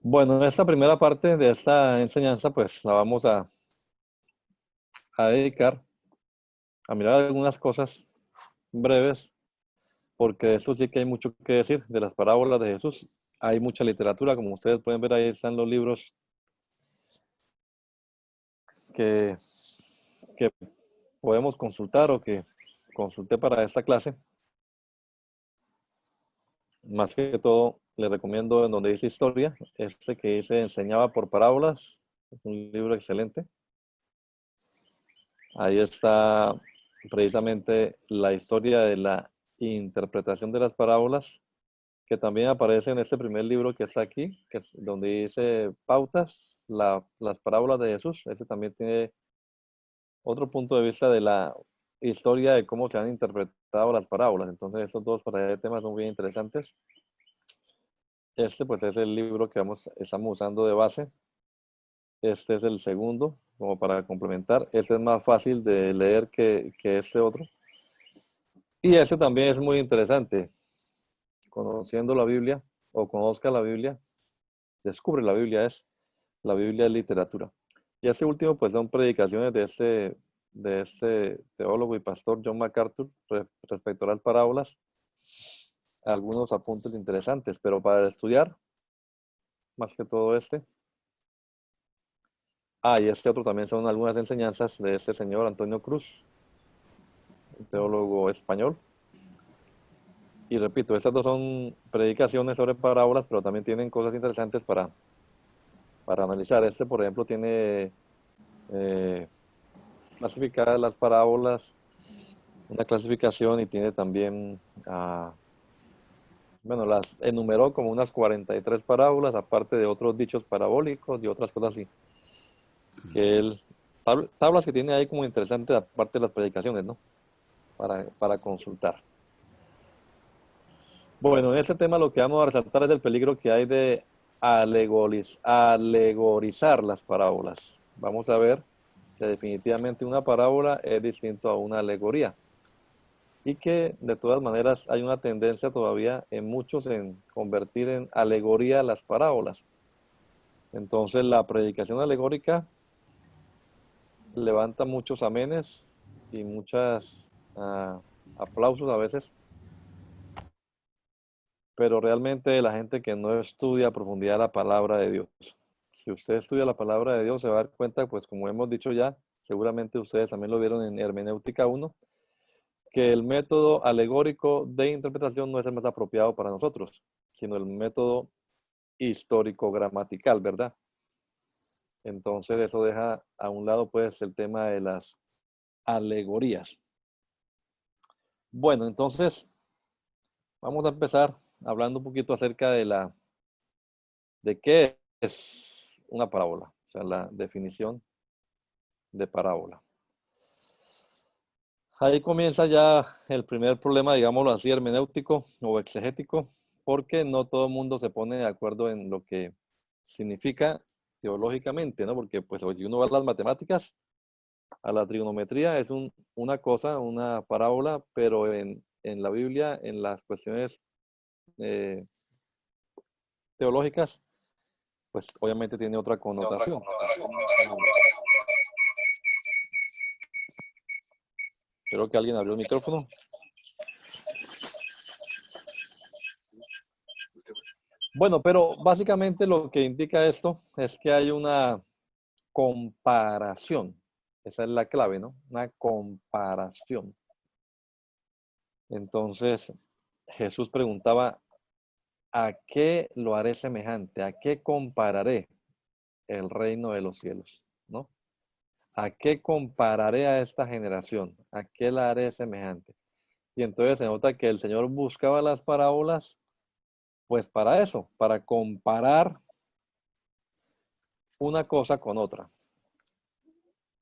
Bueno, en esta primera parte de esta enseñanza, pues la vamos a dedicar a mirar algunas cosas breves, porque de esto sí que hay mucho que decir, de las parábolas de Jesús. Hay mucha literatura, como ustedes pueden ver, ahí están los libros que, que podemos consultar o que consulté para esta clase. Más que todo, les recomiendo en donde dice historia, este que dice Enseñaba por parábolas, es un libro excelente. Ahí está precisamente la historia de la interpretación de las parábolas, que también aparece en este primer libro que está aquí, que es donde dice pautas, las parábolas de Jesús. Ese también tiene otro punto de vista de la historia de cómo se han interpretado las parábolas. Entonces, estos dos temas son bien interesantes. Este, pues, es el libro que estamos usando de base. Este es el segundo, como para complementar. Este es más fácil de leer que este otro. Y este también es muy interesante. Conociendo la Biblia, o conozca la Biblia, descubre la Biblia es literatura. Y este último, pues son predicaciones de este teólogo y pastor John MacArthur respecto a las parábolas, algunos apuntes interesantes, pero para estudiar, más que todo este. Y este otro también son algunas enseñanzas de este señor Antonio Cruz, un teólogo español. Y repito, estas dos son predicaciones sobre parábolas, pero también tienen cosas interesantes para analizar. Este, por ejemplo, tiene eh, clasificadas las parábolas, una clasificación y tiene también, bueno, las enumeró como unas 43 parábolas, aparte de otros dichos parabólicos y otras cosas así. Que él, tablas que tiene ahí como interesantes, aparte de las predicaciones, ¿no? Para consultar. Bueno, en este tema lo que vamos a resaltar es el peligro que hay de alegorizar las parábolas. Vamos a ver que definitivamente una parábola es distinto a una alegoría y que de todas maneras hay una tendencia todavía en muchos en convertir en alegoría las parábolas. Entonces la predicación alegórica levanta muchos amenes y muchos aplausos a veces, pero realmente la gente que no estudia a profundidad la palabra de Dios. Si usted estudia la palabra de Dios se va a dar cuenta, pues como hemos dicho ya, seguramente ustedes también lo vieron en Hermenéutica 1, que el método alegórico de interpretación no es el más apropiado para nosotros, sino el método histórico-gramatical, ¿verdad? Entonces eso deja a un lado pues el tema de las alegorías. Bueno, entonces vamos a empezar hablando un poquito acerca de qué es una parábola, o sea, la definición de parábola. Ahí comienza ya el primer problema, digámoslo así, hermenéutico o exegético, porque no todo el mundo se pone de acuerdo en lo que significa teológicamente, ¿no? Porque pues si uno va a las matemáticas, a la trigonometría es una cosa, una parábola, pero en la Biblia, en las cuestiones eh, teológicas, pues obviamente tiene otra connotación. Creo que alguien abrió el micrófono. Bueno, pero básicamente lo que indica esto es que hay una comparación. Esa es la clave, ¿no? Una comparación. Entonces, Jesús preguntaba, ¿a qué lo haré semejante? ¿A qué compararé el reino de los cielos? ¿No? ¿A qué compararé a esta generación? ¿A qué la haré semejante? Y entonces se nota que el Señor buscaba las parábolas, pues para eso, para comparar una cosa con otra.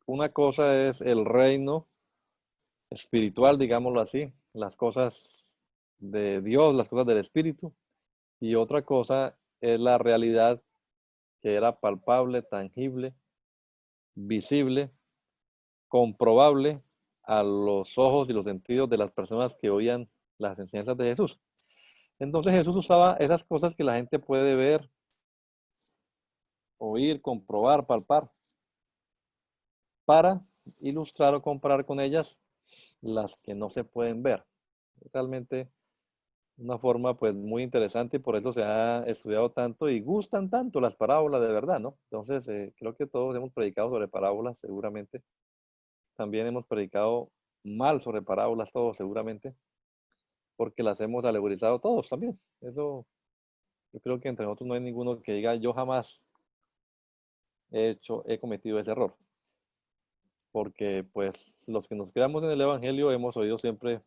Una cosa es el reino espiritual, digámoslo así, las cosas de Dios, las cosas del Espíritu, y otra cosa es la realidad que era palpable, tangible, visible, comprobable a los ojos y los sentidos de las personas que oían las enseñanzas de Jesús. Entonces Jesús usaba esas cosas que la gente puede ver, oír, comprobar, palpar, para ilustrar o comparar con ellas las que no se pueden ver. Realmente una forma pues muy interesante y por eso se ha estudiado tanto y gustan tanto las parábolas de verdad, ¿no? Entonces, creo que todos hemos predicado sobre parábolas, seguramente. También hemos predicado mal sobre parábolas, todos seguramente, porque las hemos alegorizado todos también. Eso, yo creo que entre nosotros no hay ninguno que diga, yo jamás he cometido ese error. Porque pues los que nos creamos en el Evangelio hemos oído siempre,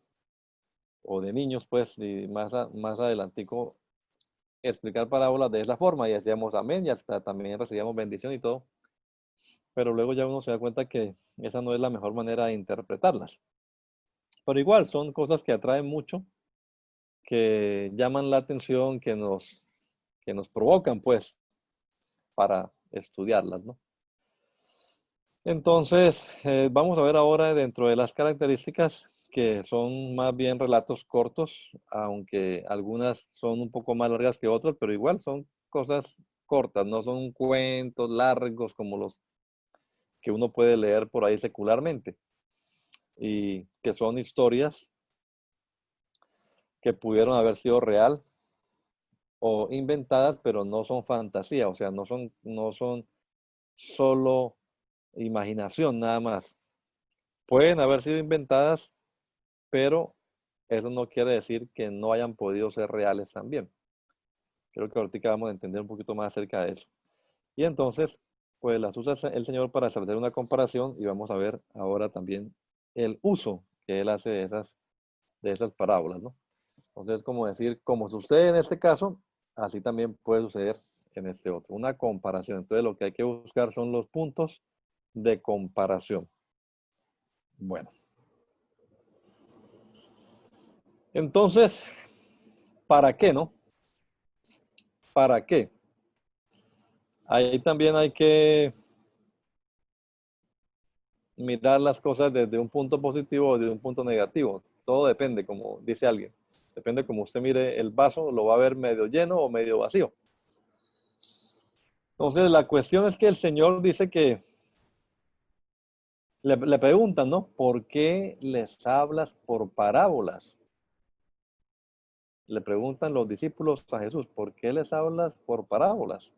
o de niños pues, y más adelantico, explicar parábolas de esa forma y hacíamos amén y hasta también recibíamos bendición y todo. Pero luego ya uno se da cuenta que esa no es la mejor manera de interpretarlas. Pero igual son cosas que atraen mucho, que llaman la atención, que nos provocan pues para estudiarlas, ¿no? Entonces, vamos a ver ahora dentro de las características que son más bien relatos cortos, aunque algunas son un poco más largas que otras, pero igual son cosas cortas, no son cuentos largos como los que uno puede leer por ahí secularmente, y que son historias que pudieron haber sido real o inventadas, pero no son fantasía, o sea, no son solo imaginación nada más. Pueden haber sido inventadas, pero eso no quiere decir que no hayan podido ser reales también. Creo que ahorita vamos a entender un poquito más acerca de eso. Y entonces, pues las usa el Señor para establecer una comparación y vamos a ver ahora también el uso que Él hace de esas parábolas, ¿no? Entonces, como decir, como sucede en este caso, así también puede suceder en este otro. Una comparación. Entonces, lo que hay que buscar son los puntos de comparación. Bueno, entonces, ¿para qué, no? ¿Para qué? Ahí también hay que mirar las cosas desde un punto positivo o desde un punto negativo. Todo depende, como dice alguien. Depende como usted mire el vaso, lo va a ver medio lleno o medio vacío. Entonces, la cuestión es que el Señor dice que le preguntan, ¿no? ¿Por qué les hablas por parábolas? Le preguntan los discípulos a Jesús, ¿por qué les hablas por parábolas?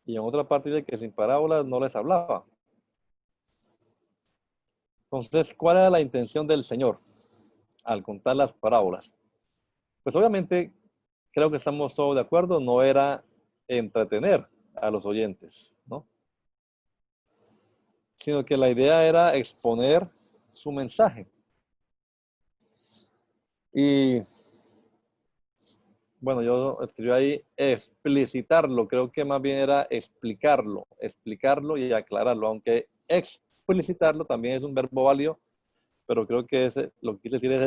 Y en otra parte dice que sin parábolas no les hablaba. Entonces, ¿cuál era la intención del Señor al contar las parábolas? Pues obviamente, creo que estamos todos de acuerdo, no era entretener a los oyentes, ¿no? Sino que la idea era exponer su mensaje. Y bueno, yo escribí ahí explicitarlo, creo que más bien era explicarlo y aclararlo, aunque explicitarlo también es un verbo válido, pero creo que lo que quise decir es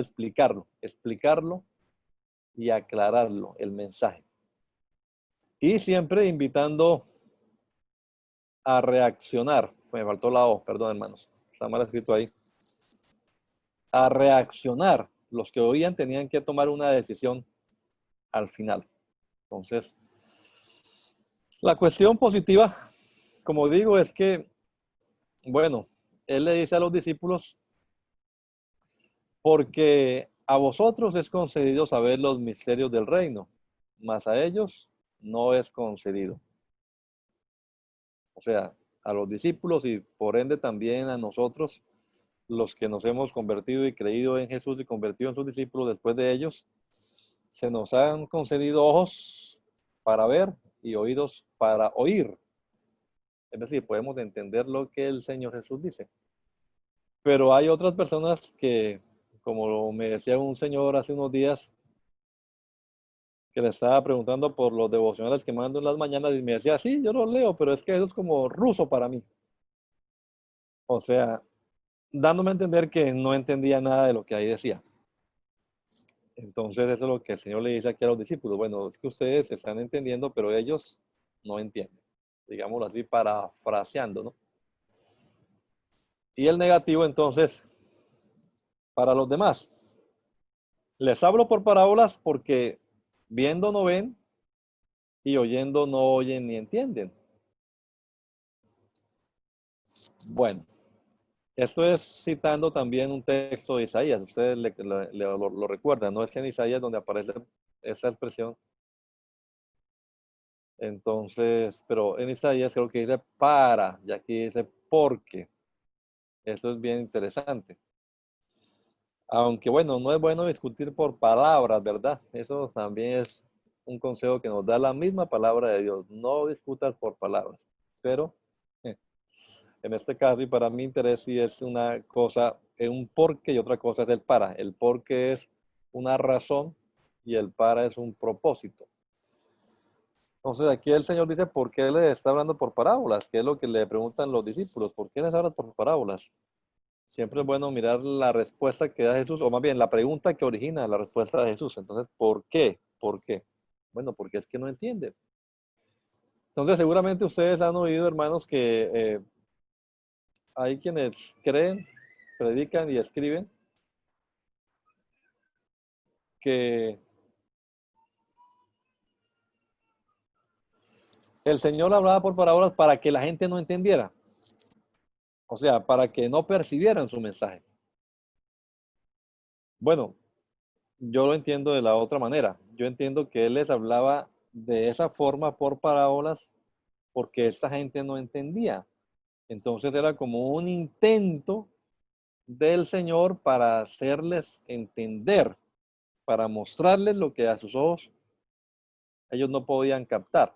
explicarlo y aclararlo, el mensaje. Y siempre invitando a reaccionar. Me faltó la O, perdón hermanos, está mal escrito ahí. A reaccionar. Los que oían tenían que tomar una decisión al final. Entonces, la cuestión positiva, como digo, es que, bueno, él le dice a los discípulos, porque a vosotros es concedido saber los misterios del reino, mas a ellos no es concedido. O sea, a los discípulos y por ende también a nosotros, los que nos hemos convertido y creído en Jesús y convertido en sus discípulos después de ellos, se nos han concedido ojos para ver y oídos para oír. Es decir, podemos entender lo que el Señor Jesús dice. Pero hay otras personas que, como me decía un señor hace unos días, que le estaba preguntando por los devocionales que mando en las mañanas y me decía, sí, yo los leo, pero es que eso es como ruso para mí. O sea, dándome a entender que no entendía nada de lo que ahí decía. Entonces, eso es lo que el Señor le dice aquí a los discípulos. Bueno, es que ustedes están entendiendo, pero ellos no entienden. Digámoslo así, parafraseando, ¿no? Y el negativo, entonces, para los demás. Les hablo por parábolas porque viendo no ven y oyendo no oyen ni entienden. Bueno, esto es citando también un texto de Isaías. Ustedes lo recuerdan, ¿no? Es en Isaías donde aparece esa expresión. Entonces, pero en Isaías creo que dice para, y aquí dice porque. Eso es bien interesante. Aunque bueno, no es bueno discutir por palabras, ¿verdad? Eso también es un consejo que nos da la misma palabra de Dios. No discutas por palabras. Pero en este caso, y para mi interés, sí es una cosa, es un porqué y otra cosa es el para. El porqué es una razón y el para es un propósito. Entonces aquí el Señor dice, ¿por qué le está hablando por parábolas? ¿Qué es lo que le preguntan los discípulos? ¿Por qué les habla por parábolas? Siempre es bueno mirar la respuesta que da Jesús, o más bien la pregunta que origina la respuesta de Jesús. Entonces, ¿por qué? ¿Por qué? Bueno, porque es que no entienden. Entonces, seguramente ustedes han oído, hermanos, que hay quienes creen, predican y escriben que el Señor hablaba por parábolas para que la gente no entendiera. O sea, para que no percibieran su mensaje. Bueno, yo lo entiendo de la otra manera. Yo entiendo que Él les hablaba de esa forma por parábolas porque esta gente no entendía. Entonces era como un intento del Señor para hacerles entender, para mostrarles lo que a sus ojos ellos no podían captar.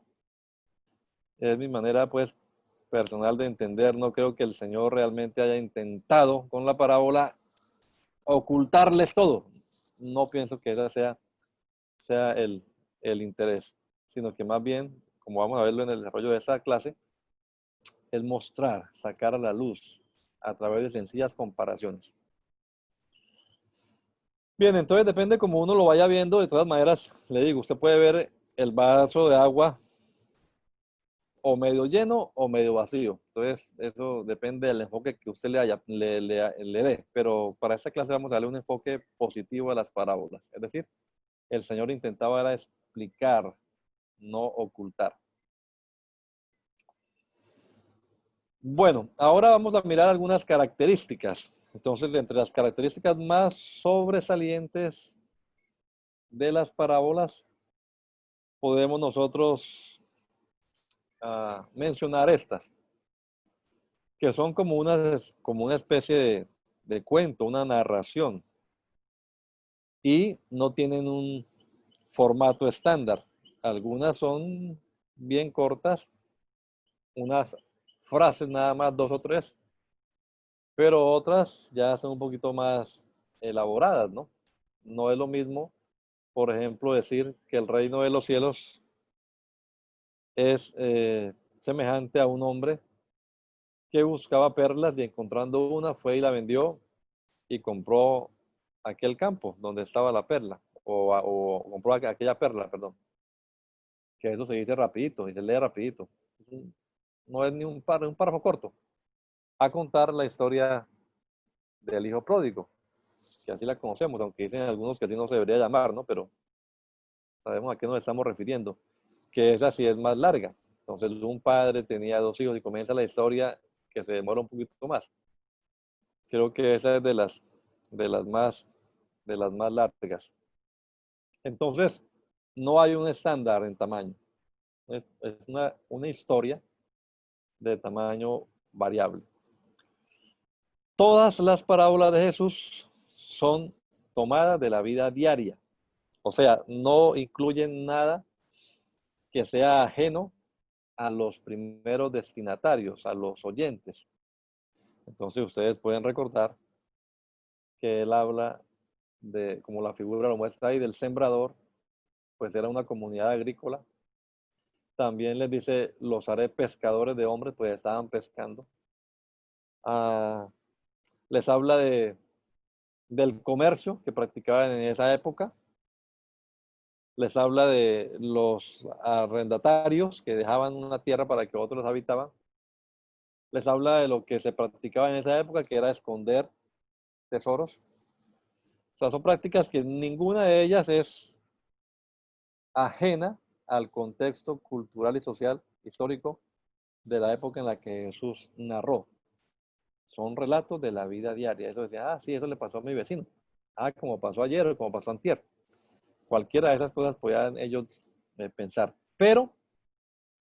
Es mi manera, pues, personal de entender. No creo que el Señor realmente haya intentado con la parábola ocultarles todo. No pienso que ese sea el interés, sino que más bien, como vamos a verlo en el desarrollo de esta clase, es mostrar, sacar a la luz a través de sencillas comparaciones. Bien, entonces depende como uno lo vaya viendo. De todas maneras, le digo, usted puede ver el vaso de agua o medio lleno o medio vacío. Entonces, eso depende del enfoque que usted le dé. Pero para esta clase vamos a darle un enfoque positivo a las parábolas. Es decir, el Señor intentaba era explicar, no ocultar. Bueno, ahora vamos a mirar algunas características. Entonces, entre las características más sobresalientes de las parábolas, podemos nosotros mencionar estas, que son como una especie de cuento, una narración, y no tienen un formato estándar. Algunas son bien cortas, unas frases nada más, dos o tres, pero otras ya son un poquito más elaboradas, ¿no? No es lo mismo, por ejemplo, decir que el reino de los cielos es semejante a un hombre que buscaba perlas y encontrando una fue y la vendió y compró aquel campo donde estaba la perla, o compró aquella perla, perdón, que eso se dice rapidito y se lee rapidito. No es ni un párrafo corto. A contar la historia del hijo pródigo, que así la conocemos, aunque dicen algunos que así no se debería llamar, ¿no? Pero sabemos a qué nos estamos refiriendo, que esa sí es más larga. Entonces, un padre tenía dos hijos y comienza la historia que se demora un poquito más. Creo que esa es de las más, de las más largas. Entonces, no hay un estándar en tamaño. Es una historia de tamaño variable. Todas las parábolas de Jesús son tomadas de la vida diaria. O sea, no incluyen nada que sea ajeno a los primeros destinatarios, a los oyentes. Entonces, ustedes pueden recordar que él habla de, como la figura lo muestra ahí, del sembrador, pues era una comunidad agrícola. También les dice, los haré pescadores de hombres, pues estaban pescando. Ah, les habla del comercio que practicaban en esa época. Les habla de los arrendatarios que dejaban una tierra para que otros habitaban. Les habla de lo que se practicaba en esa época, que era esconder tesoros. O sea, son prácticas que ninguna de ellas es ajena al contexto cultural y social histórico de la época en la que Jesús narró. Son relatos de la vida diaria. Eso decía, sí, eso le pasó a mi vecino. Como pasó ayer o como pasó antier. Cualquiera de esas cosas podían ellos pensar. Pero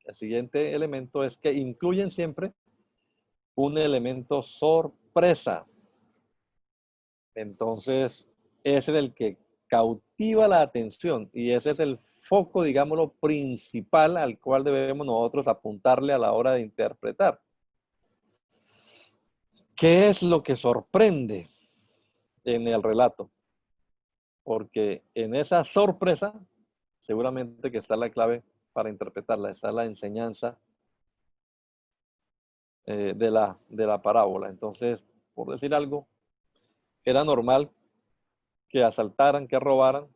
el siguiente elemento es que incluyen siempre un elemento sorpresa. Entonces, ese es el que cautiva la atención y ese es el foco, digámoslo, principal al cual debemos nosotros apuntarle a la hora de interpretar. ¿Qué es lo que sorprende en el relato? Porque en esa sorpresa seguramente que está la clave para interpretarla, está la enseñanza de la parábola. Entonces, por decir algo, era normal que asaltaran, que robaran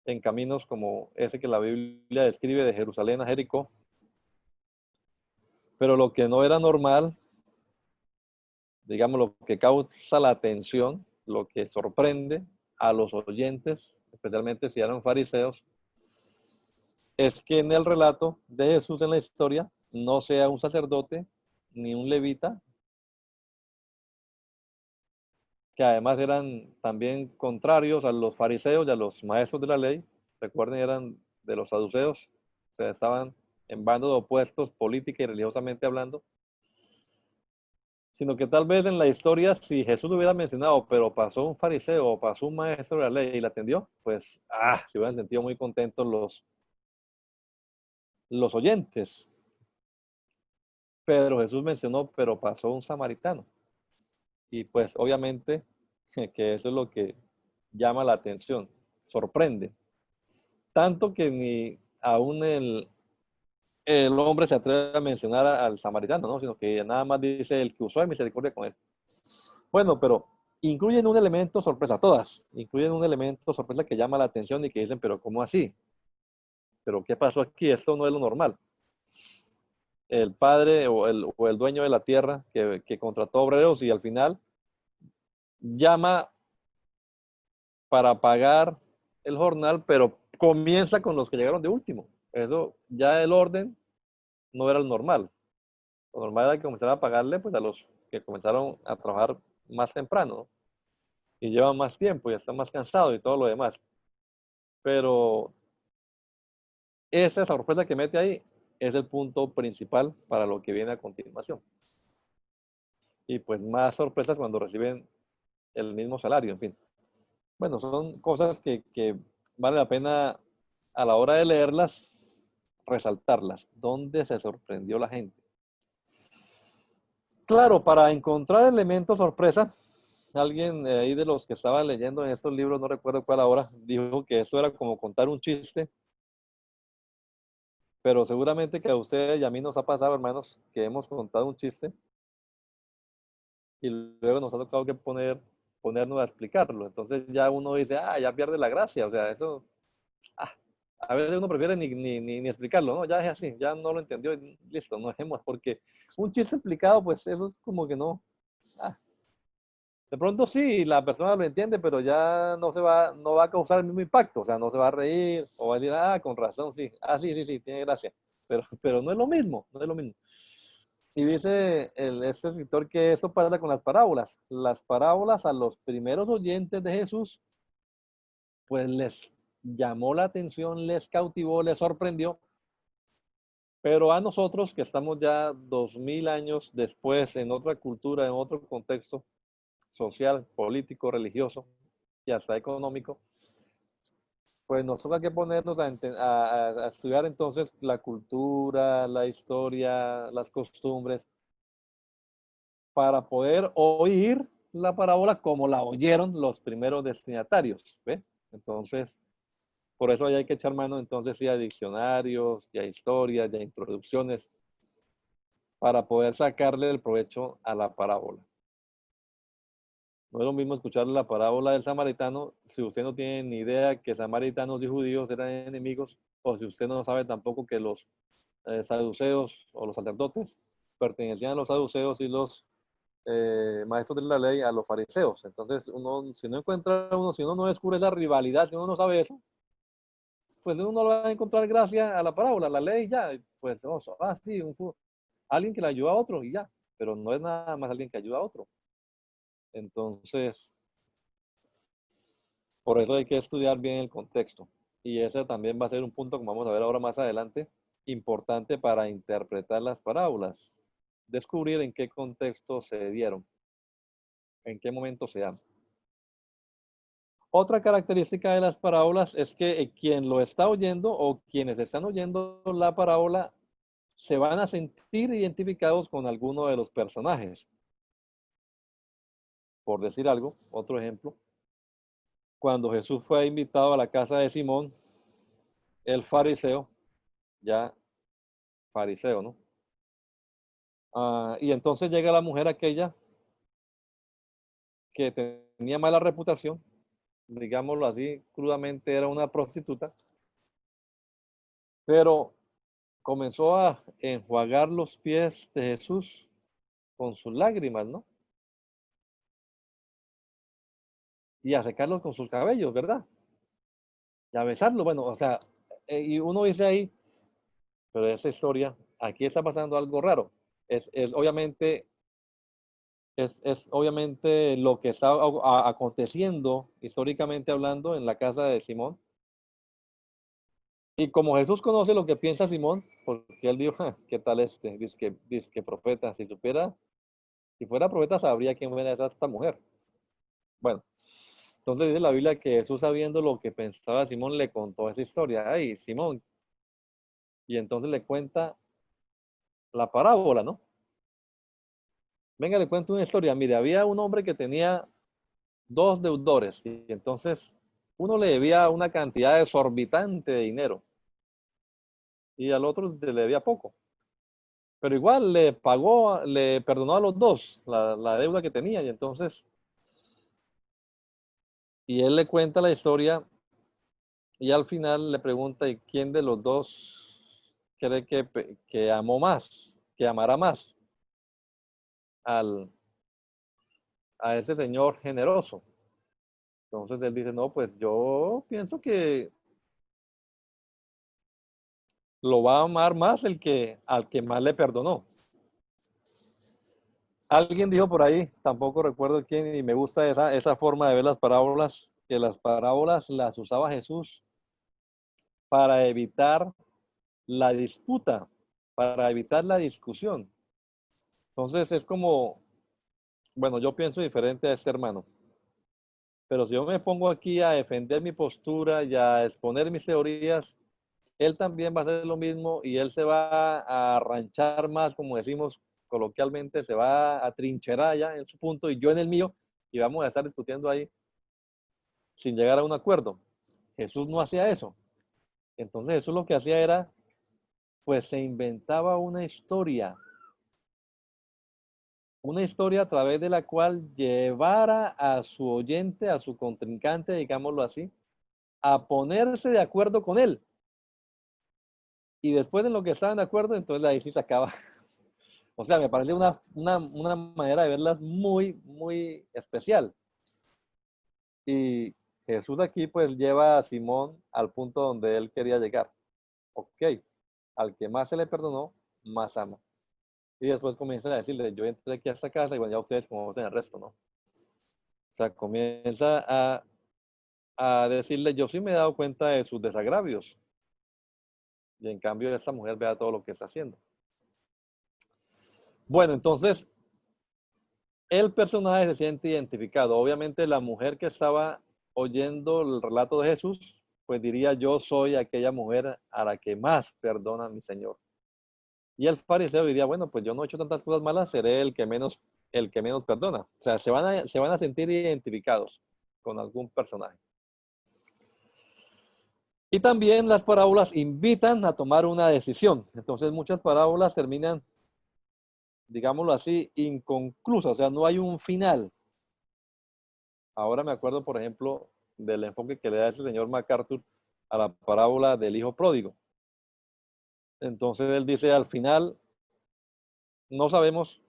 en caminos como ese que la Biblia describe de Jerusalén a Jericó. Pero lo que no era normal, digamos, lo que causa la atención, lo que sorprende a los oyentes, especialmente si eran fariseos, es que en el relato de Jesús en la historia no sea un sacerdote ni un levita, que además eran también contrarios a los fariseos y a los maestros de la ley. Recuerden, eran de los saduceos, o sea, estaban en bandos opuestos política y religiosamente hablando, sino que tal vez en la historia, si Jesús hubiera mencionado, pero pasó un fariseo o pasó un maestro de la ley y la atendió, pues, se hubieran sentido muy contentos los oyentes. Pero Jesús mencionó, pero pasó un samaritano. Y pues, obviamente, que eso es lo que llama la atención, sorprende. Tanto que ni aún el hombre se atreve a mencionar al samaritano, ¿no? Sino que nada más dice el que usó de misericordia con él. Bueno, pero incluyen un elemento sorpresa, todas, incluyen un elemento sorpresa que llama la atención y que dicen, pero ¿cómo así? ¿Pero qué pasó aquí? Esto no es lo normal. El padre o el dueño de la tierra que contrató obreros y al final llama para pagar el jornal, pero comienza con los que llegaron de último. Eso, ya el orden no era el normal. Lo normal era que comenzara a pagarle pues, a los que comenzaron a trabajar más temprano, ¿no? Y llevan más tiempo y están más cansados y todo lo demás. Pero esa sorpresa que mete ahí es el punto principal para lo que viene a continuación. Y pues más sorpresas cuando reciben el mismo salario, en fin. Bueno, son cosas que vale la pena a la hora de leerlas, resaltarlas. ¿Dónde se sorprendió la gente? Claro, para encontrar elementos sorpresa, alguien ahí de los que estaba leyendo en estos libros, no recuerdo cuál ahora, dijo que esto era como contar un chiste, pero seguramente que a ustedes y a mí nos ha pasado, hermanos, que hemos contado un chiste y luego nos ha tocado que ponernos a explicarlo. Entonces ya uno dice, ya pierde la gracia, o sea, eso, a veces uno prefiere ni explicarlo, ¿no? Ya es así, ya no lo entendió y listo, no dejemos, porque un chiste explicado, pues eso es como que no, de pronto sí, la persona lo entiende, pero ya no va a causar el mismo impacto, o sea, no se va a reír o va a decir, con razón, sí, sí, tiene gracia, pero no es lo mismo, no es lo mismo. Y dice este escritor que esto pasa con las parábolas. Las parábolas a los primeros oyentes de Jesús, pues les llamó la atención, les cautivó, les sorprendió, pero a nosotros que estamos ya 2000 años después en otra cultura, en otro contexto social, político, religioso y hasta económico, pues nos toca que ponernos a estudiar entonces la cultura, la historia, las costumbres, para poder oír la parábola como la oyeron los primeros destinatarios, ¿ve? Entonces, por eso hay que echar mano entonces sí a diccionarios, y a historias, y a introducciones, para poder sacarle el provecho a la parábola. No es lo mismo escuchar la parábola del samaritano si usted no tiene ni idea que samaritanos y judíos eran enemigos, o si usted no sabe tampoco que los saduceos o los sacerdotes pertenecían a los saduceos y los maestros de la ley a los fariseos. Entonces, si uno no descubre esa rivalidad, si uno no sabe eso, pues uno no le va a encontrar gracia a la parábola, la ley ya, pues, sí, alguien que le ayuda a otro y ya, pero no es nada más alguien que ayuda a otro. Entonces, por eso hay que estudiar bien el contexto. Y ese también va a ser un punto, como vamos a ver ahora más adelante, importante para interpretar las parábolas. Descubrir en qué contexto se dieron, en qué momento se dan. Otra característica de las parábolas es que quien lo está oyendo o quienes están oyendo la parábola se van a sentir identificados con alguno de los personajes. Por decir algo, otro ejemplo, cuando Jesús fue invitado a la casa de Simón, el fariseo, ya fariseo, ¿no? Y entonces llega la mujer aquella que tenía mala reputación, digámoslo así, crudamente era una prostituta, pero comenzó a enjuagar los pies de Jesús con sus lágrimas, ¿no? Y a secarlos con sus cabellos, ¿verdad? Y a besarlo, bueno, o sea, y uno dice ahí, pero esa historia, aquí está pasando algo raro. Es obviamente, es obviamente lo que está aconteciendo históricamente hablando en la casa de Simón. Y como Jesús conoce lo que piensa Simón, porque él dijo, "Ja, ¿qué tal este? Dice que profeta, si supiera, si fuera profeta sabría quién era esta mujer". Bueno, entonces dice la Biblia que Jesús, sabiendo lo que pensaba Simón, le contó esa historia. Ay, Simón. Y entonces le cuenta la parábola, ¿no? Venga, le cuento una historia. Mire, había un hombre que tenía dos deudores y entonces uno le debía una cantidad exorbitante de dinero y al otro le debía poco. Pero igual le pagó, le perdonó a los dos la deuda que tenía y entonces, y él le cuenta la historia y al final le pregunta, ¿y quién de los dos cree que amó más, que amará más al, a ese señor generoso? Entonces él dice, no, pues yo pienso que lo va a amar más al que más le perdonó. Alguien dijo por ahí, tampoco recuerdo quién, y me gusta esa forma de ver las parábolas, que las parábolas las usaba Jesús para evitar la disputa, para evitar la discusión. Entonces es como, bueno, yo pienso diferente a este hermano, pero si yo me pongo aquí a defender mi postura y a exponer mis teorías, él también va a hacer lo mismo y él se va a arranchar más, como decimos coloquialmente, se va a trincherar allá en su punto y yo en el mío, y vamos a estar discutiendo ahí sin llegar a un acuerdo. Jesús no hacía eso. Entonces Jesús lo que hacía era, pues se inventaba una historia a través de la cual llevara a su oyente, a su contrincante, digámoslo así, a ponerse de acuerdo con él. Y después de lo que estaban de acuerdo, entonces ahí sí se acaba. O sea, me parece una manera de verlas muy, muy especial. Y Jesús aquí pues lleva a Simón al punto donde él quería llegar. Ok, al que más se le perdonó, más ama. Y después comienza a decirle, yo entré aquí a esta casa y bueno, ya ustedes como voten el resto, ¿no? O sea, comienza a decirle, yo sí me he dado cuenta de sus desagravios. Y en cambio esta mujer vea todo lo que está haciendo. Bueno, entonces el personaje se siente identificado. Obviamente la mujer que estaba oyendo el relato de Jesús, pues diría, yo soy aquella mujer a la que más perdona mi Señor. Y el fariseo diría, bueno, pues yo no he hecho tantas cosas malas, seré el que menos perdona. O sea, se van a sentir identificados con algún personaje. Y también las parábolas invitan a tomar una decisión. Entonces muchas parábolas terminan, digámoslo así, inconclusas, o sea, no hay un final. Ahora me acuerdo, por ejemplo, del enfoque que le da ese señor MacArthur a la parábola del hijo pródigo. Entonces él dice, al final no sabemos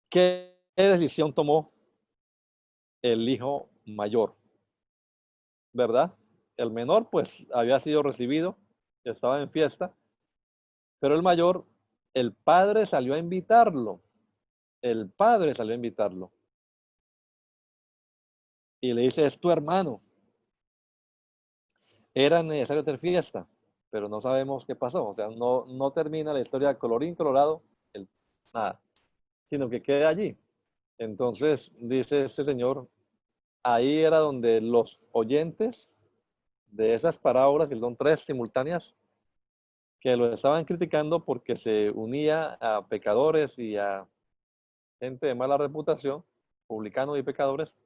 qué decisión tomó el hijo mayor, ¿verdad? El menor, pues, había sido recibido, estaba en fiesta, pero el mayor, el padre salió a invitarlo. El padre salió a invitarlo. Y le dice, es tu hermano. Era necesario hacer fiesta, pero no sabemos qué pasó. O sea, no termina la historia colorín colorado, nada, sino que queda allí. Entonces, dice este señor, ahí era donde los oyentes de esas parábolas, que son tres simultáneas, que lo estaban criticando porque se unía a pecadores y a gente de mala reputación, publicanos y pecadores,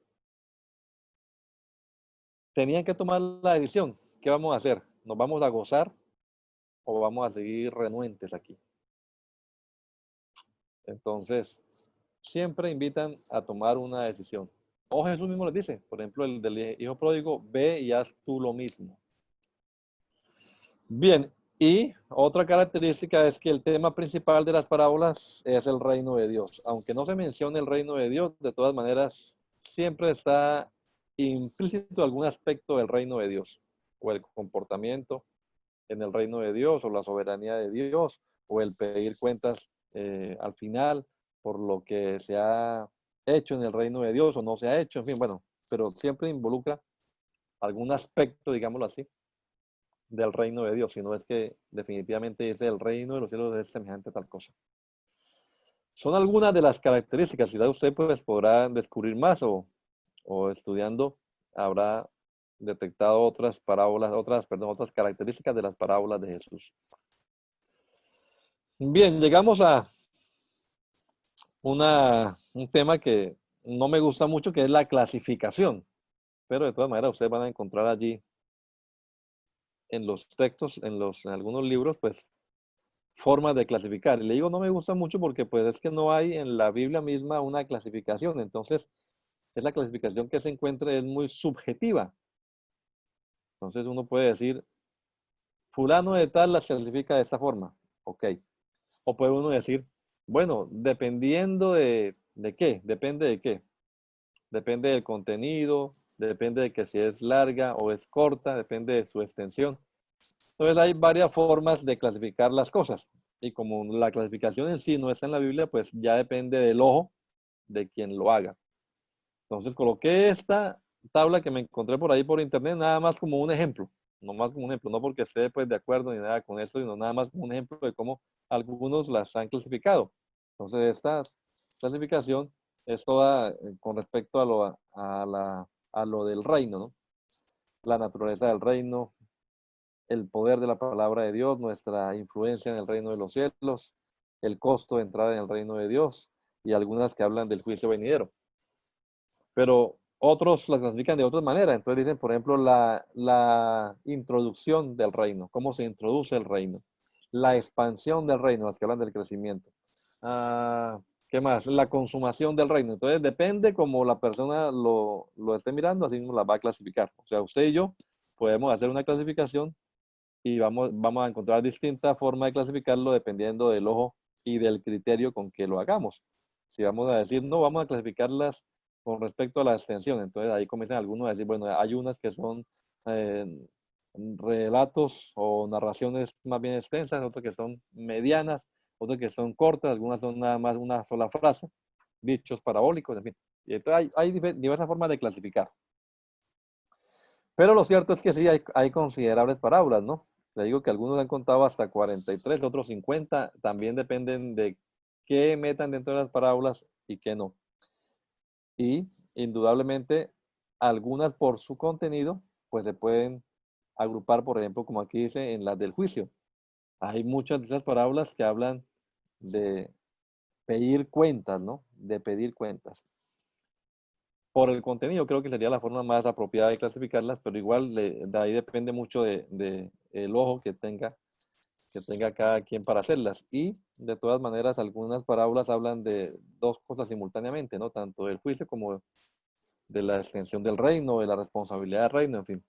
tenían que tomar la decisión. ¿Qué vamos a hacer? ¿Nos vamos a gozar o vamos a seguir renuentes aquí? Entonces, siempre invitan a tomar una decisión. O Jesús mismo les dice, por ejemplo, el del hijo pródigo, ve y haz tú lo mismo. Bien, y otra característica es que el tema principal de las parábolas es el reino de Dios. Aunque no se mencione el reino de Dios, de todas maneras, siempre está implícito algún aspecto del reino de Dios, o el comportamiento en el reino de Dios, o la soberanía de Dios, o el pedir cuentas al final por lo que se ha hecho en el reino de Dios o no se ha hecho, en fin, bueno, pero siempre involucra algún aspecto, digámoslo así, del reino de Dios, sino es que definitivamente dice el reino de los cielos es semejante a tal cosa. Son algunas de las características, si da usted pues podrá descubrir más o estudiando habrá detectado otras parábolas, otras características de las parábolas de Jesús. Bien, llegamos a un tema que no me gusta mucho, que es la clasificación, pero de todas maneras ustedes van a encontrar allí en los textos, en algunos libros, pues formas de clasificar. Y le digo no me gusta mucho porque pues es que no hay en la Biblia misma una clasificación, entonces esa clasificación que se encuentra es muy subjetiva. Entonces uno puede decir, fulano de tal las clasifica de esta forma, ok. O puede uno decir, bueno, dependiendo de qué, depende de qué. Depende del contenido, depende de que si es larga o es corta, depende de su extensión. Entonces hay varias formas de clasificar las cosas. Y como la clasificación en sí no está en la Biblia, pues ya depende del ojo de quien lo haga. Entonces coloqué esta tabla que me encontré por ahí por internet nada más como un ejemplo. No más como un ejemplo, no porque esté pues de acuerdo ni nada con esto, sino nada más como un ejemplo de cómo algunos las han clasificado. Entonces esta clasificación es toda con respecto a lo del reino, ¿no? La naturaleza del reino, el poder de la palabra de Dios, nuestra influencia en el reino de los cielos, el costo de entrada en el reino de Dios y algunas que hablan del juicio venidero. Pero otros las clasifican de otra manera. Entonces dicen, por ejemplo, la introducción del reino, cómo se introduce el reino, la expansión del reino, las que hablan del crecimiento. ¿Qué más? La consumación del reino. Entonces depende como la persona lo esté mirando, así mismo la va a clasificar. O sea, usted y yo podemos hacer una clasificación y vamos a encontrar distintas formas de clasificarlo dependiendo del ojo y del criterio con que lo hagamos. Si vamos a decir, no, vamos a clasificarlas con respecto a la extensión, entonces ahí comienzan algunos a decir, bueno, hay unas que son eh, relatos o narraciones más bien extensas, otras que son medianas, otras que son cortas, algunas son nada más una sola frase, dichos parabólicos, en fin. Y entonces hay diversas formas de clasificar. Pero lo cierto es que sí hay considerables parábolas, ¿no? Le digo que algunos han contado hasta 43, otros 50. También dependen de qué metan dentro de las parábolas y qué no. Y indudablemente algunas por su contenido, pues se pueden agrupar, por ejemplo, como aquí dice, en las del juicio. Hay muchas de esas parábolas que hablan de pedir cuentas, ¿no? De pedir cuentas. Por el contenido creo que sería la forma más apropiada de clasificarlas, pero igual de ahí depende mucho de el ojo que tenga cada quien para hacerlas. Y de todas maneras, algunas parábolas hablan de dos cosas simultáneamente, ¿no? Tanto del juicio como de la extensión del reino, de la responsabilidad del reino, en fin.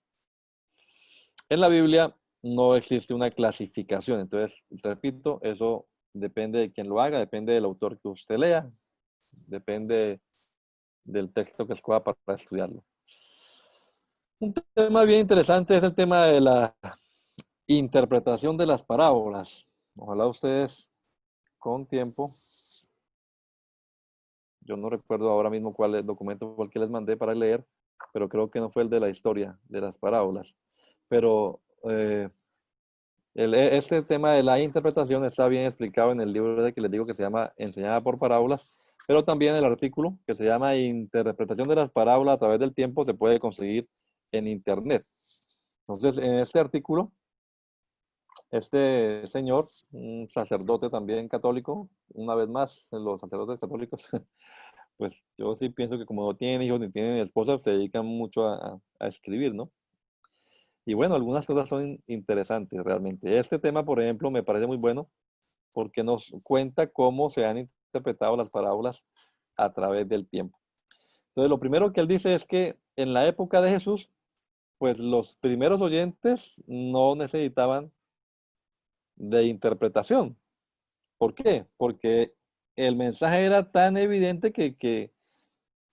En la Biblia no existe una clasificación, entonces, repito, eso depende de quien lo haga, depende del autor que usted lea, depende del texto que escoja para estudiarlo. Un tema bien interesante es el tema de la interpretación de las parábolas. Ojalá ustedes con tiempo, yo no recuerdo ahora mismo cuál es el documento fue el que les mandé para leer, pero creo que no fue el de la historia de las parábolas. Pero este tema de la interpretación está bien explicado en el libro de que les digo que se llama Enseñada por Parábolas, pero también el artículo que se llama Interpretación de las parábolas a través del tiempo se puede conseguir en internet. Entonces, en este artículo, este señor, un sacerdote también católico, una vez más, los sacerdotes católicos, pues yo sí pienso que como no tienen hijos ni tienen esposa, se dedican mucho a escribir, ¿no? Y bueno, algunas cosas son interesantes realmente. Este tema, por ejemplo, me parece muy bueno porque nos cuenta cómo se han interpretado las parábolas a través del tiempo. Entonces, lo primero que él dice es que en la época de Jesús, pues los primeros oyentes no necesitaban de interpretación. ¿Por qué? Porque el mensaje era tan evidente que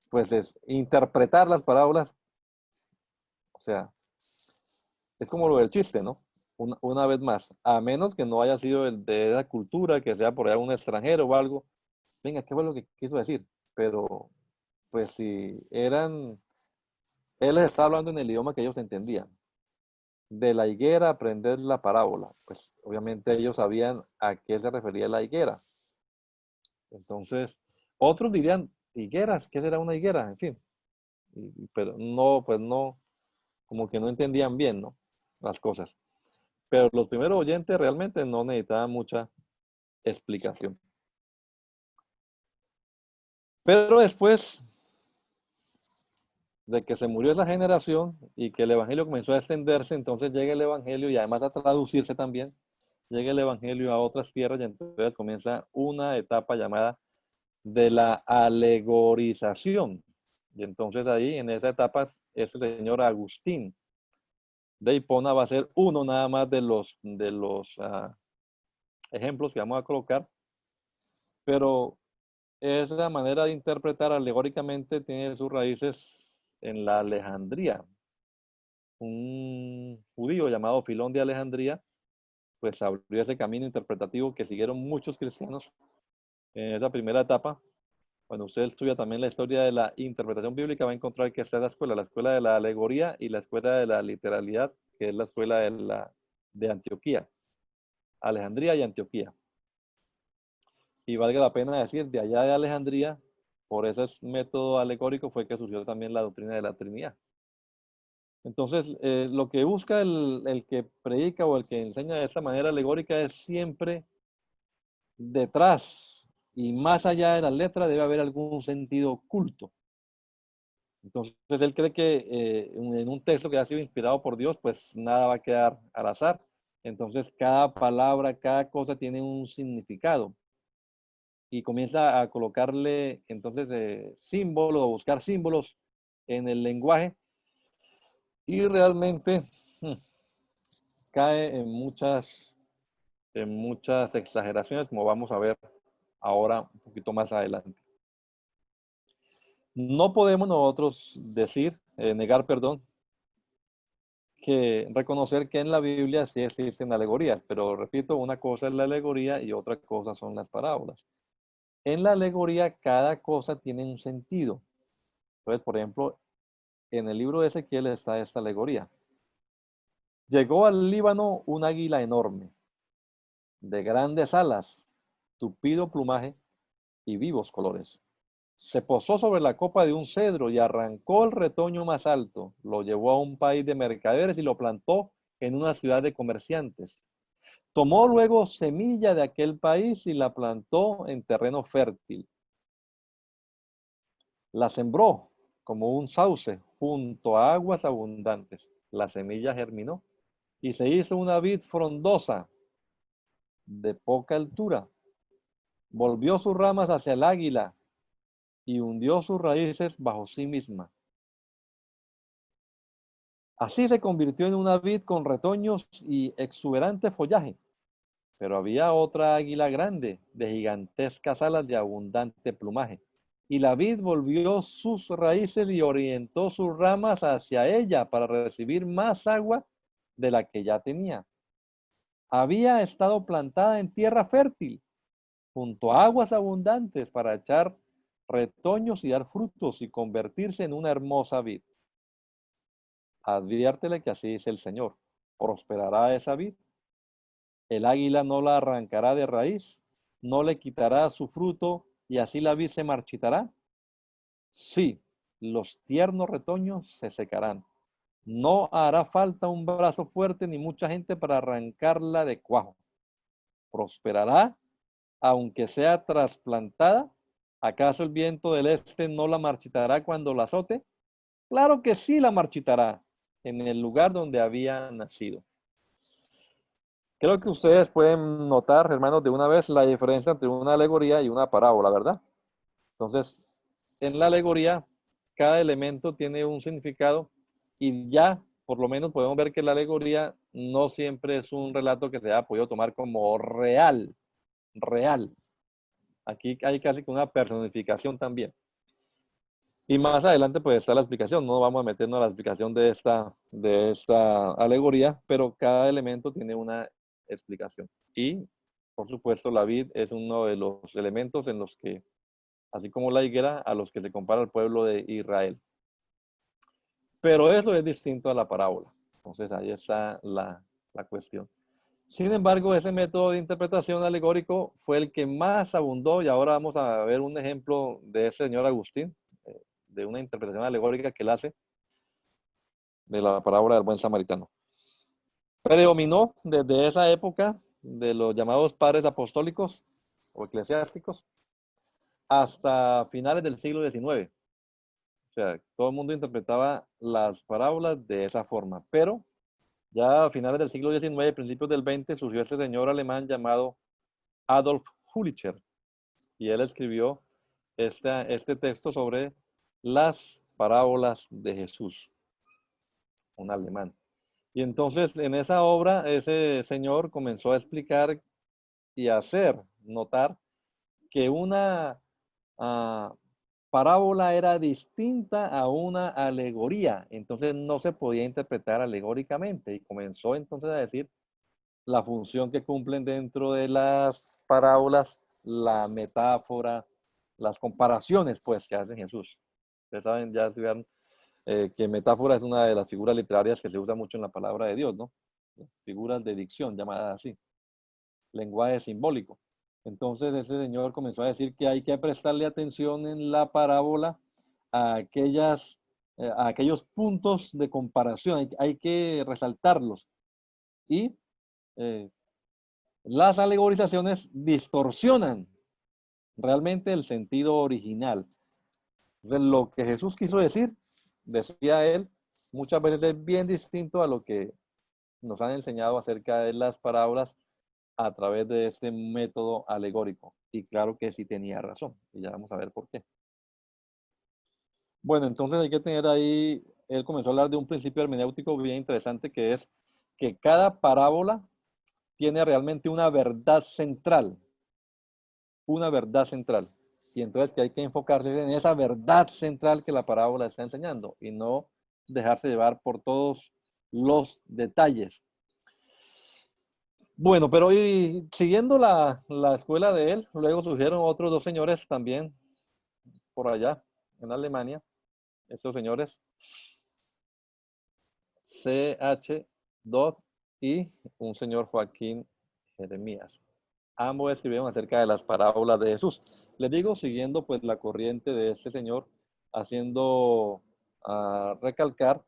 pues es interpretar las parábolas, o sea, es como lo del chiste, ¿no? Una vez más, a menos que no haya sido el de la cultura, que sea por allá un extranjero o algo, venga, ¿qué fue lo que quiso decir? Pero, pues si eran, él les estaba hablando en el idioma que ellos entendían. De la higuera aprender la parábola. Pues obviamente ellos sabían a qué se refería la higuera. Entonces, otros dirían, higueras, ¿qué será una higuera? En fin, pero no, pues no, como que no entendían bien, ¿no? Las cosas. Pero los primeros oyentes realmente no necesitaban mucha explicación. Pero después de que se murió esa generación y que el evangelio comenzó a extenderse, entonces llega el evangelio y además a traducirse también, llega el evangelio a otras tierras y entonces comienza una etapa llamada de la alegorización. Y entonces ahí, en esa etapa, este señor Agustín de Hipona va a ser uno nada más de los ejemplos que vamos a colocar, pero esa manera de interpretar alegóricamente tiene sus raíces en la Alejandría. Un judío llamado Filón de Alejandría, pues abrió ese camino interpretativo que siguieron muchos cristianos en esa primera etapa. Cuando usted estudia también la historia de la interpretación bíblica, va a encontrar que esta es la escuela de la alegoría y la escuela de la literalidad, que es la escuela de Antioquía, Alejandría y Antioquía. Y valga la pena decir, de allá de Alejandría, por ese método alegórico fue que surgió también la doctrina de la Trinidad. Entonces, lo que busca el que predica o el que enseña de esta manera alegórica es siempre detrás y más allá de la letra debe haber algún sentido oculto. Entonces, él cree que en un texto que ha sido inspirado por Dios, pues nada va a quedar al azar. Entonces, cada palabra, cada cosa tiene un significado. Y comienza a colocarle entonces símbolos, a buscar símbolos en el lenguaje y realmente cae en muchas exageraciones, como vamos a ver ahora un poquito más adelante. No podemos nosotros decir, negar, perdón, que reconocer que en la Biblia sí existen alegorías, pero repito, una cosa es la alegoría y otra cosa son las parábolas. En la alegoría cada cosa tiene un sentido. Entonces, por ejemplo, en el libro de Ezequiel está esta alegoría. Llegó al Líbano un águila enorme, de grandes alas, tupido plumaje y vivos colores. Se posó sobre la copa de un cedro y arrancó el retoño más alto, lo llevó a un país de mercaderes y lo plantó en una ciudad de comerciantes. Tomó luego semilla de aquel país y la plantó en terreno fértil. La sembró como un sauce junto a aguas abundantes. La semilla germinó y se hizo una vid frondosa de poca altura. Volvió sus ramas hacia el águila y hundió sus raíces bajo sí misma. Así se convirtió en una vid con retoños y exuberante follaje. Pero había otra águila grande, de gigantescas alas de abundante plumaje. y la vid volvió sus raíces y orientó sus ramas hacia ella para recibir más agua de la que ya tenía. Había estado plantada en tierra fértil, junto a aguas abundantes para echar retoños y dar frutos y convertirse en una hermosa vid. Adviértele que así dice el Señor. Prosperará esa vid. El águila no la arrancará de raíz, no le quitará su fruto y así la vid se marchitará. Sí, los tiernos retoños se secarán. No hará falta un brazo fuerte ni mucha gente para arrancarla de cuajo. Prosperará, aunque sea trasplantada. ¿Acaso el viento del este no la marchitará cuando la azote? Claro que sí la marchitará en el lugar donde había nacido. Creo que ustedes pueden notar, hermanos, de una vez la diferencia entre una alegoría y una parábola, ¿verdad? Entonces, en la alegoría, cada elemento tiene un significado y ya, por lo menos, podemos ver que la alegoría no siempre es un relato que se haya podido tomar como real, real. Aquí hay casi que una personificación también. Y más adelante pues está la explicación, no vamos a meternos a la explicación de esta alegoría, pero cada elemento tiene una explicación. Y, por supuesto, la vid es uno de los elementos en los que, así como la higuera, a los que se compara el pueblo de Israel. Pero eso es distinto a la parábola. Entonces ahí está la cuestión. Sin embargo, ese método de interpretación alegórico fue el que más abundó y ahora vamos a ver un ejemplo de ese señor Agustín, de una interpretación alegórica que él hace de la parábola del buen samaritano. Predominó desde esa época de los llamados padres apostólicos o eclesiásticos hasta finales del siglo XIX. O sea, todo el mundo interpretaba las parábolas de esa forma, pero ya a finales del siglo XIX, principios del XX, surgió ese señor alemán llamado Adolf Hulicher y él escribió este texto sobre las parábolas de Jesús, un alemán. Y entonces en esa obra ese señor comenzó a explicar y a hacer notar que una parábola era distinta a una alegoría, entonces no se podía interpretar alegóricamente y comenzó entonces a decir la función que cumplen dentro de las parábolas, la metáfora, las comparaciones pues que hace Jesús. Ustedes saben, ya estudiaron que metáfora es una de las figuras literarias que se usa mucho en la palabra de Dios, ¿no? Figuras de dicción, llamadas así, lenguaje simbólico. Entonces ese señor comenzó a decir que hay que prestarle atención en la parábola a, a aquellos puntos de comparación, hay que resaltarlos. Y las alegorizaciones distorsionan realmente el sentido original. Entonces, lo que Jesús quiso decir, decía él, muchas veces es bien distinto a lo que nos han enseñado acerca de las parábolas a través de este método alegórico. Y claro que sí tenía razón. Y ya vamos a ver por qué. Bueno, entonces hay que tener ahí, él comenzó a hablar de un principio hermenéutico bien interesante que es que cada parábola tiene realmente una verdad central. Una verdad central. Y entonces que hay que enfocarse en esa verdad central que la parábola está enseñando y no dejarse llevar por todos los detalles. Bueno, pero y siguiendo la escuela de él, luego surgieron otros dos señores también por allá en Alemania. Estos señores, C.H. Dodd y un señor Joaquín Jeremías. Ambos escribieron acerca de las parábolas de Jesús. Les digo, siguiendo pues la corriente de este señor, haciendo recalcar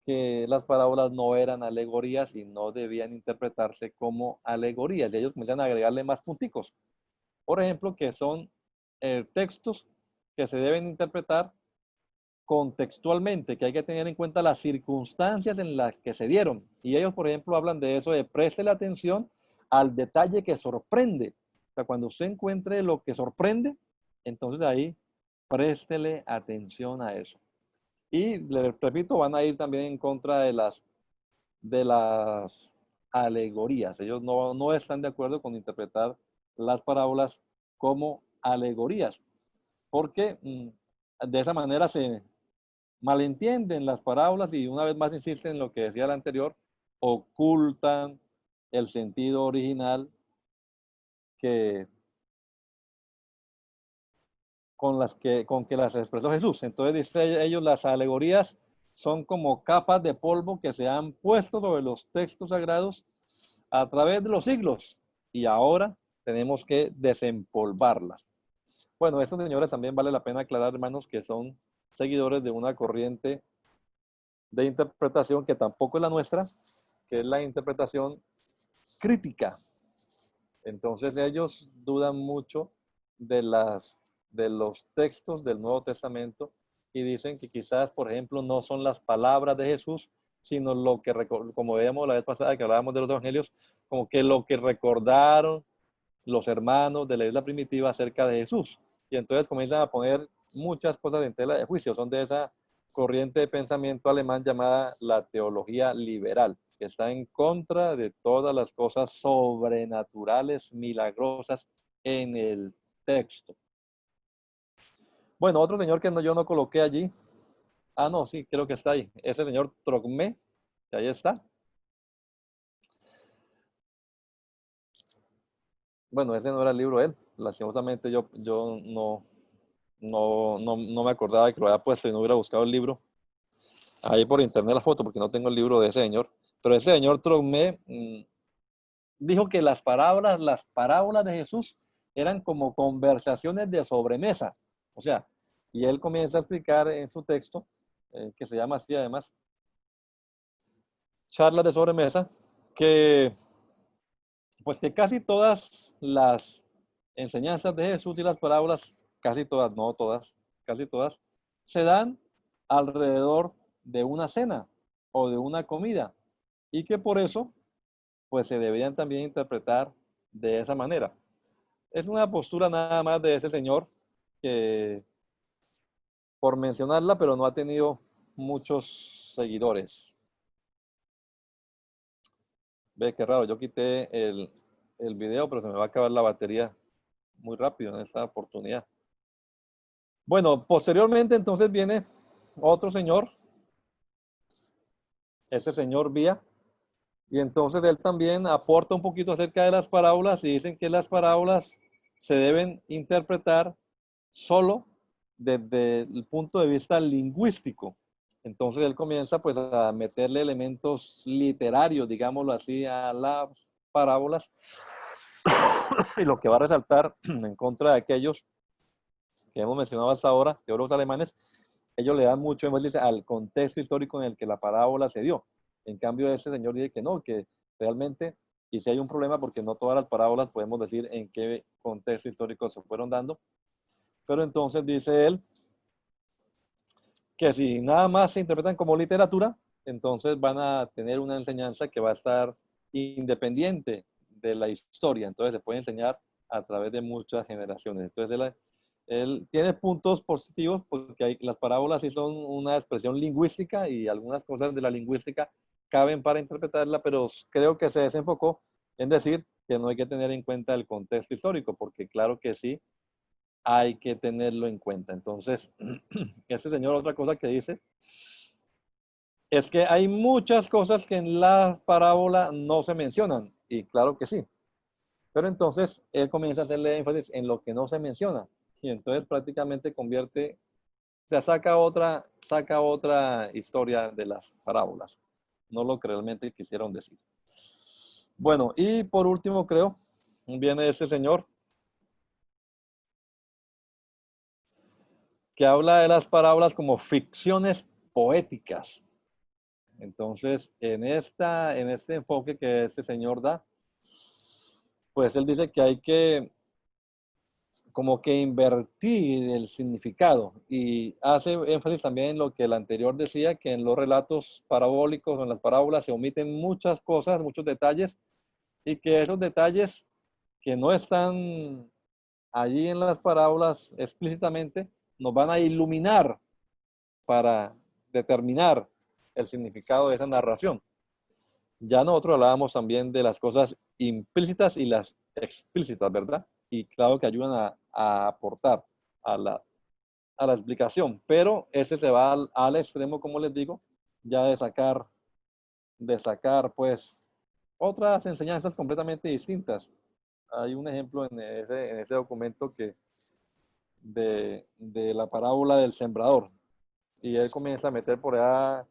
que las parábolas no eran alegorías y no debían interpretarse como alegorías. Y ellos comienzan a agregarle más punticos. Por ejemplo, que son textos que se deben interpretar contextualmente, que hay que tener en cuenta las circunstancias en las que se dieron. Y ellos, por ejemplo, hablan de eso, de préstele atención al detalle que sorprende. O sea, cuando usted encuentre lo que sorprende, entonces ahí préstele atención a eso. Y les repito, van a ir también en contra de las alegorías. Ellos no están de acuerdo con interpretar las parábolas como alegorías. porque de esa manera se malentienden las parábolas y una vez más insisten en lo que decía el anterior, ocultan el sentido original que con que las expresó Jesús. Entonces dice ellos, las alegorías son como capas de polvo que se han puesto sobre los textos sagrados a través de los siglos y ahora tenemos que desempolvarlas. Bueno, estos señores también vale la pena aclarar, hermanos, que son seguidores de una corriente de interpretación que tampoco es la nuestra, que es la interpretación crítica. Entonces ellos dudan mucho de los textos del Nuevo Testamento y dicen que quizás, por ejemplo, no son las palabras de Jesús, sino lo que, como veíamos la vez pasada que hablábamos de los evangelios, como que lo que recordaron los hermanos de la isla primitiva acerca de Jesús. Y entonces comienzan a poner muchas cosas en tela de juicio. Son de esa corriente de pensamiento alemán llamada la teología liberal, que está en contra de todas las cosas sobrenaturales, milagrosas en el texto. Bueno, otro señor que yo no coloqué allí. Ah, no, sí, creo que está ahí. Ese señor Trocmé, que ahí está. Bueno, ese no era el libro de él. Lastimosamente yo no me acordaba de que lo había puesto y no hubiera buscado el libro. Ahí por internet la foto, porque no tengo el libro de ese señor. Pero ese señor Trocmé dijo que las parábolas de Jesús eran como conversaciones de sobremesa. O sea, y él comienza a explicar en su texto, que se llama así además, charlas de sobremesa, que pues que casi todas las enseñanzas de Jesús y las parábolas, casi todas, no todas, casi todas, se dan alrededor de una cena o de una comida y que por eso pues se deberían también interpretar de esa manera. Es una postura nada más de ese señor que, por mencionarla, pero no ha tenido muchos seguidores. Ve qué raro, yo quité el video, pero se me va a acabar la batería muy rápido en esta oportunidad. Bueno, posteriormente entonces viene otro señor, ese señor Vía, y entonces él también aporta un poquito acerca de las parábolas y dicen que las parábolas se deben interpretar solo desde el punto de vista lingüístico. Entonces él comienza pues a meterle elementos literarios, digámoslo así, a las parábolas y lo que va a resaltar en contra de aquellos que hemos mencionado hasta ahora, teólogos alemanes, ellos le dan mucho énfasis al contexto histórico en el que la parábola se dio. En cambio, ese señor dice que no, que realmente, y si hay un problema porque no todas las parábolas podemos decir en qué contexto histórico se fueron dando, pero entonces dice él que si nada más se interpretan como literatura, entonces van a tener una enseñanza que va a estar independiente de la historia, entonces se puede enseñar a través de muchas generaciones. Entonces él tiene puntos positivos porque las parábolas sí son una expresión lingüística y algunas cosas de la lingüística caben para interpretarla, pero creo que se desenfocó en decir que no hay que tener en cuenta el contexto histórico, porque claro que sí, hay que tenerlo en cuenta. Entonces, este señor, otra cosa que dice es que hay muchas cosas que en la parábola no se mencionan, y claro que sí. Pero entonces él comienza a hacerle énfasis en lo que no se menciona, y entonces prácticamente convierte, o sea, saca otra historia de las parábolas, no lo que realmente quisieron decir. Bueno, y por último creo, viene este señor que habla de las parábolas como ficciones poéticas. Entonces, en este enfoque que este señor da, pues él dice que hay que como que invertir el significado y hace énfasis también en lo que el anterior decía, que en los relatos parabólicos o en las parábolas se omiten muchas cosas, muchos detalles, y que esos detalles que no están allí en las parábolas explícitamente nos van a iluminar para determinar el significado de esa narración. Ya nosotros hablábamos también de las cosas implícitas y las explícitas, ¿verdad? Y claro que ayudan a aportar a la a la explicación, pero ese se va al extremo, como les digo, ya de sacar pues otras enseñanzas completamente distintas. Hay un ejemplo en ese documento de la parábola del sembrador, y él comienza a meter por allá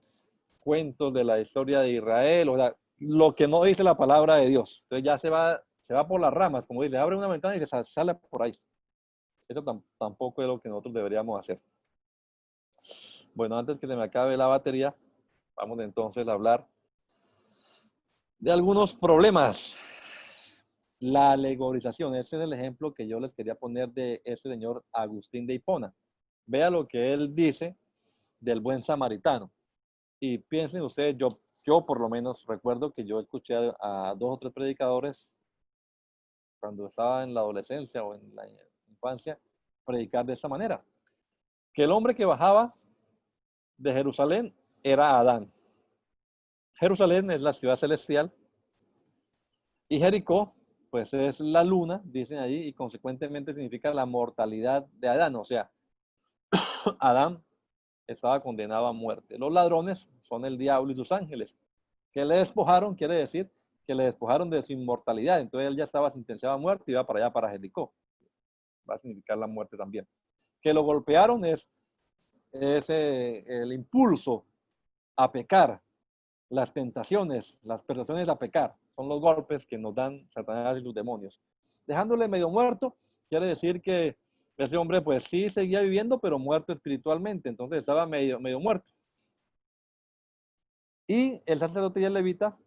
cuentos de la historia de Israel, o sea, lo que no dice la palabra de Dios. Entonces ya se va por las ramas, como dice, abre una ventana y se sale por ahí. Eso tampoco es lo que nosotros deberíamos hacer. Bueno, antes que se me acabe la batería, vamos entonces a hablar de algunos problemas. La alegorización, ese es el ejemplo que yo les quería poner de ese señor Agustín de Hipona. Vea lo que él dice del buen samaritano. Y piensen ustedes, yo por lo menos recuerdo que yo escuché a 2 o 3 predicadores cuando estaba en la adolescencia o en la infancia predicar de esa manera. Que el hombre que bajaba de Jerusalén era Adán. Jerusalén es la ciudad celestial y Jericó, pues es la luna, dicen allí, y consecuentemente significa la mortalidad de Adán. O sea, Adán estaba condenado a muerte. Los ladrones son el diablo y sus ángeles. Que le despojaron quiere decir que le despojaron de su inmortalidad. Entonces él ya estaba sentenciado a muerte y iba para allá, para Jericó. Va a significar la muerte también. Que lo golpearon es el impulso a pecar, las tentaciones, las persuasiones a pecar. Son los golpes que nos dan Satanás y sus demonios. Dejándole medio muerto, quiere decir que ese hombre pues sí seguía viviendo, pero muerto espiritualmente. Entonces estaba medio muerto. Y el sacerdote y el levita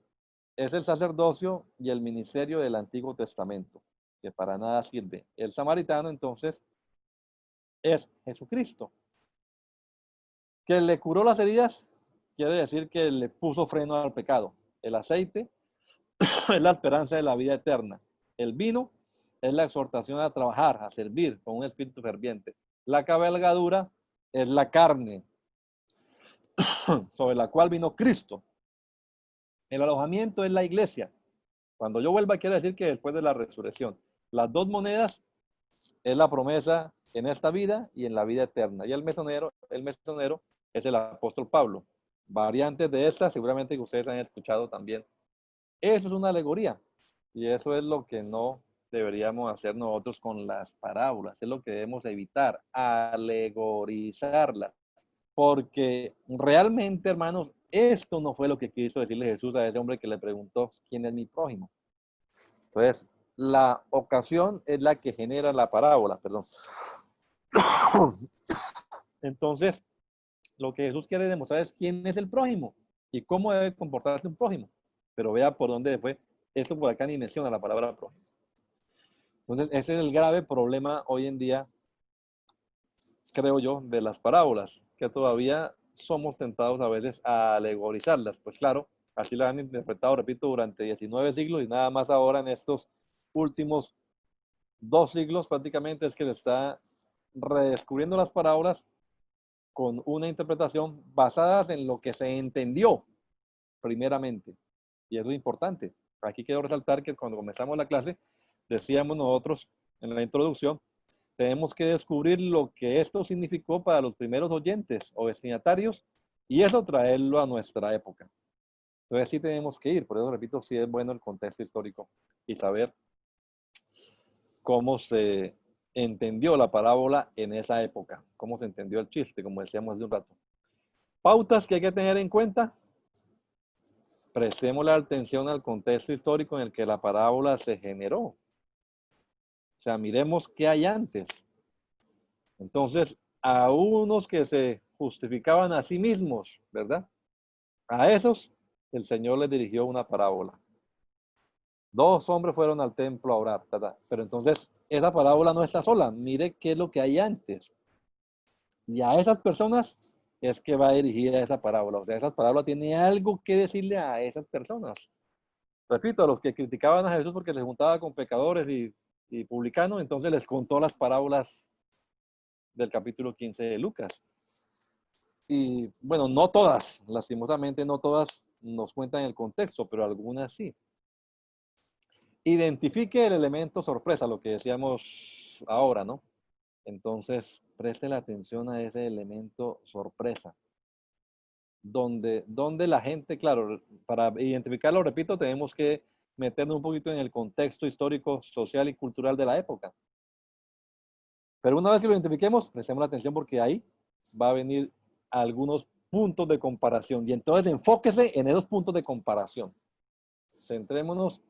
es el sacerdocio y el ministerio del Antiguo Testamento, que para nada sirve. El samaritano, entonces, es Jesucristo. Que le curó las heridas, quiere decir que le puso freno al pecado. El aceite es la esperanza de la vida eterna. El vino es la exhortación a trabajar, a servir con un espíritu ferviente. La cabalgadura es la carne sobre la cual vino Cristo. El alojamiento es la iglesia. Cuando yo vuelva, quiere decir que después de la resurrección. Las 2 monedas es la promesa en esta vida y en la vida eterna. Y el mesonero es el apóstol Pablo. Variantes de estas, seguramente que ustedes han escuchado también. Eso es una alegoría. Y eso es lo que no deberíamos hacer nosotros con las parábolas. Es lo que debemos evitar, alegorizarlas. Porque realmente, hermanos, esto no fue lo que quiso decirle Jesús a ese hombre que le preguntó, ¿quién es mi prójimo? Entonces, la ocasión es la que genera la parábola, perdón. Entonces, lo que Jesús quiere demostrar es quién es el prójimo y cómo debe comportarse un prójimo. Pero vea por dónde fue. Esto por acá ni menciona la palabra prójimo. Entonces, ese es el grave problema hoy en día, creo yo, de las parábolas, que todavía somos tentados a veces a alegorizarlas. Pues claro, así las han interpretado, repito, durante 19 siglos y nada más ahora en estos últimos 2 siglos prácticamente es que se está redescubriendo las parábolas con una interpretación basada en lo que se entendió primeramente. Y eso es importante. Aquí quiero resaltar que cuando comenzamos la clase, decíamos nosotros en la introducción, tenemos que descubrir lo que esto significó para los primeros oyentes o destinatarios y eso traerlo a nuestra época. Entonces sí tenemos que ir, por eso repito, sí es bueno el contexto histórico y saber cómo se entendió la parábola en esa época, cómo se entendió el chiste, como decíamos hace un rato. Pautas que hay que tener en cuenta. Prestemos la atención al contexto histórico en el que la parábola se generó. O sea, miremos qué hay antes. Entonces, a unos que se justificaban a sí mismos, ¿verdad? A esos, el Señor les dirigió una parábola. 2 hombres fueron al templo a orar, ¿verdad? Pero entonces, esa parábola no está sola. Mire qué es lo que hay antes. Y a esas personas es que va dirigida esa parábola. O sea, esa parábola tiene algo que decirle a esas personas. Repito, a los que criticaban a Jesús porque les juntaba con pecadores y publicanos, entonces les contó las parábolas del capítulo 15 de Lucas. Y bueno, no todas, lastimosamente no todas nos cuentan el contexto, pero algunas sí. Identifique el elemento sorpresa, lo que decíamos ahora, ¿no? Entonces, preste la atención a ese elemento sorpresa, donde la gente, claro, para identificarlo, repito, tenemos que meternos un poquito en el contexto histórico, social y cultural de la época. Pero una vez que lo identifiquemos, prestemos la atención porque ahí va a venir algunos puntos de comparación. Y entonces enfóquese en esos puntos de comparación. Centrémonos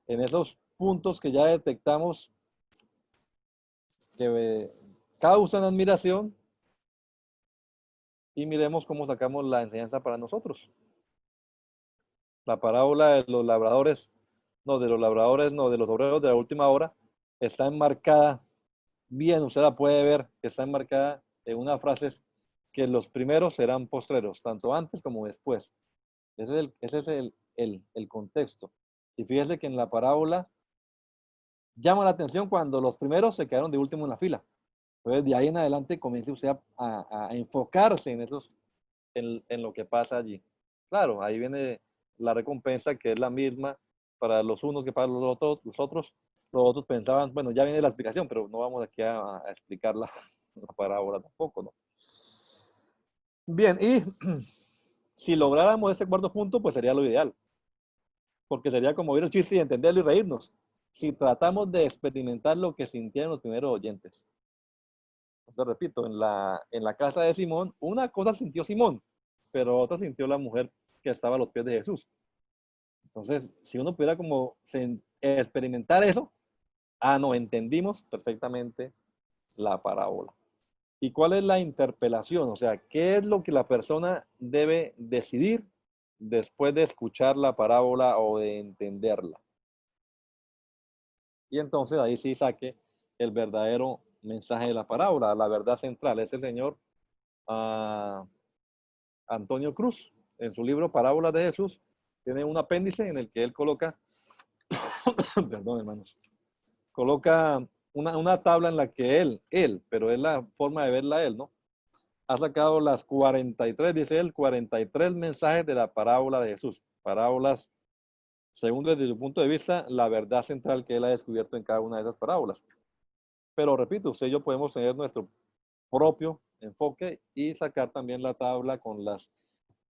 en esos puntos que ya detectamos que causan admiración y miremos cómo sacamos la enseñanza para nosotros. La parábola de los labradores, de los obreros de la última hora, está enmarcada bien, usted la puede ver, que está enmarcada en una frase que los primeros serán postreros, tanto antes como después. Ese es el contexto. Y fíjese que en la parábola llama la atención cuando los primeros se quedaron de último en la fila. Entonces, de ahí en adelante comience usted a enfocarse en lo que pasa allí. Claro, ahí viene la recompensa que es la misma para los unos que para los otros. Los otros pensaban, bueno, ya viene la explicación, pero no vamos aquí a explicar la parábola tampoco, ¿no? Bien, y si lográramos ese cuarto punto, pues sería lo ideal, porque sería como ver el chiste y entenderlo y reírnos. Si tratamos de experimentar lo que sintieron los primeros oyentes. Entonces, repito, en la casa de Simón, una cosa sintió Simón, pero otra sintió la mujer que estaba a los pies de Jesús. Entonces, si uno pudiera como experimentar eso, no, entendimos perfectamente la parábola. ¿Y cuál es la interpelación? O sea, ¿qué es lo que la persona debe decidir después de escuchar la parábola o de entenderla? Y entonces ahí sí saque el verdadero mensaje de la parábola, la verdad central. Ese señor Antonio Cruz, en su libro Parábolas de Jesús, tiene un apéndice en el que él coloca, perdón hermanos, coloca una tabla en la que pero es la forma de verla él, ¿no? Ha sacado las 43, dice él, 43 mensajes de la parábola de Jesús. Parábolas, según desde su punto de vista, la verdad central que él ha descubierto en cada una de esas parábolas. Pero repito, usted y yo podemos tener nuestro propio enfoque y sacar también la tabla con las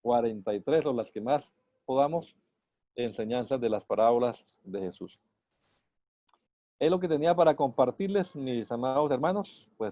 43 o las que más podamos enseñanzas de las parábolas de Jesús. Es lo que tenía para compartirles, mis amados hermanos. Pues